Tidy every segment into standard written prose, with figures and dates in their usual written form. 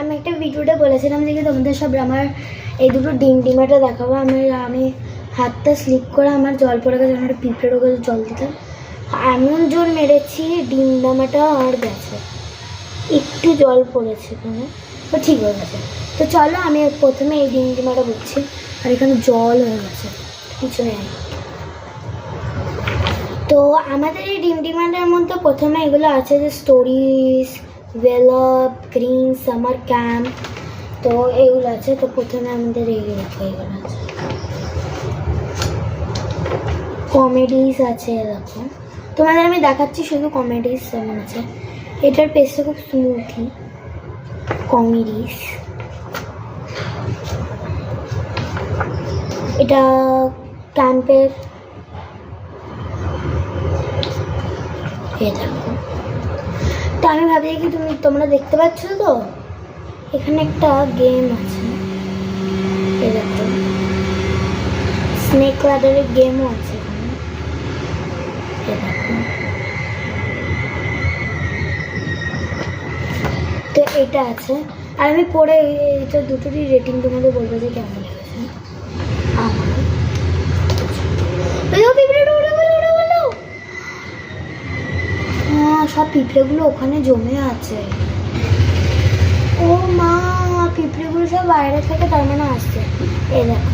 আমি একটা ভিডিওতে বলেছিলাম যে তোমাদের সব আমার এই দুটো ডিমাটা দেখাবো। আমি হাতটা স্লিপ করে আমার জল পড়ে গেছে, আমার পিঁপড়ে রোগে জল দিতাম, এমন জোর মেরেছি ডিমাটা আর গেছে, একটু জল পড়েছে এখানে, তো ঠিক হয়ে গেছে। তো চলো আমি প্রথমে এই ডিমাটা বুঝছি, আর এখানে জল হয়ে গেছে কিছু নেই। তো আমাদের এই ডিমাটার মধ্যে প্রথমে এগুলো আছে যে stories, develop, green summer camp, তো এগুলো আছে। তো প্রথমে আমাদের এইগুলো আছে, কমেডিস আছে, এরকম তোমাদের আমি দেখাচ্ছি শুধু কমেডিস যেমন আছে। এটার পেজটা খুব স্মুথি, কমেডিস। এটা ক্যাম্পের, দেখো। তো আমি ভাবছি কি তোমরা দেখতে পাচ্ছ তো এখানে একটা গেম আছে, এই দেখো স্নেক ল্যাডারের গেমও আছে এখানে, এই দেখো। তো এটা আছে, আর আমি পরে এটা দুটোরই রেটিং তোমাদের বলবো যে কেমন লেগেছে আমার। সব পিঁপড়েগুলো ওখানে জমে আছে। ও মা, পিঁপড়েগুলো সব বাইরে থেকে তার মানে আসছে। এই দেখো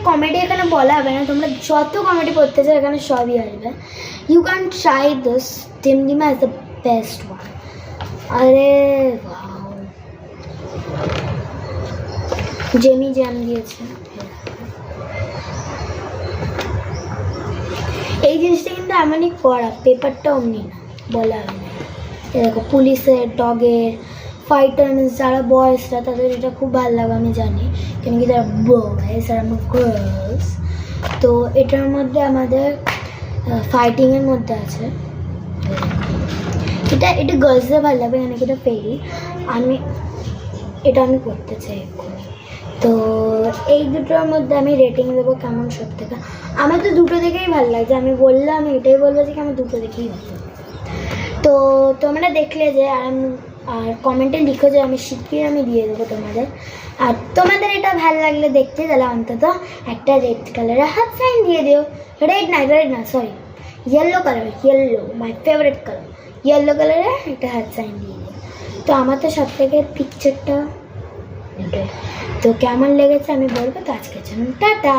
কমেডি এখানে বলা হবে না, তোমরা যত কমেডি পড়তে চাও এখানে সবই আসবে। You can try this, Dimdima is the best one. আরে জেমি জ্যাম দিয়েছে। এই জিনিসটা কিন্তু এমনই করা, পেপারটা অমনি না, বলা হবে না। দেখো পুলিশের, ডগের, ফাইটার্স, যারা বয়েজরা তাদের এটা খুব ভালো লাগে আমি জানি, কেন কি যারা বয়েজ আর আমরা গার্লস। তো এটার মধ্যে আমাদের ফাইটিংয়ের মধ্যে আছে, এটা গার্লসদের ভালো লাগবে, কেন কি এটা ফেরি। এটা আমি করতে চাই এক্ষুনি। তো এই দুটোর মধ্যে আমি রেটিং দেবো কেমন, সব থেকে আমার তো দুটো দেখেই ভালো লাগছে। আমি বললাম, আমি এটাই বলবো যে আমার দুটো দেখেই ভালো। তো তোমরা দেখলে যে আর কমেন্টে লিখো যে আমি শিগগির আমি দিয়ে দেবো তোমাদের। আর তোমাদের এটা ভালো লাগলে দেখতে, তাহলে অন্তত একটা রেড কালারের হাত সাইন দিয়ে দিও। রেড না sorry, yellow colour, yellow my favourite colour, yellow কালারের একটা হাত সাইন দিয়ে দিও। তো আমার তো সব থেকে পিকচারটা, তো কেমন লেগেছে আমি বলবো। তো আজকের জন্য টাটা।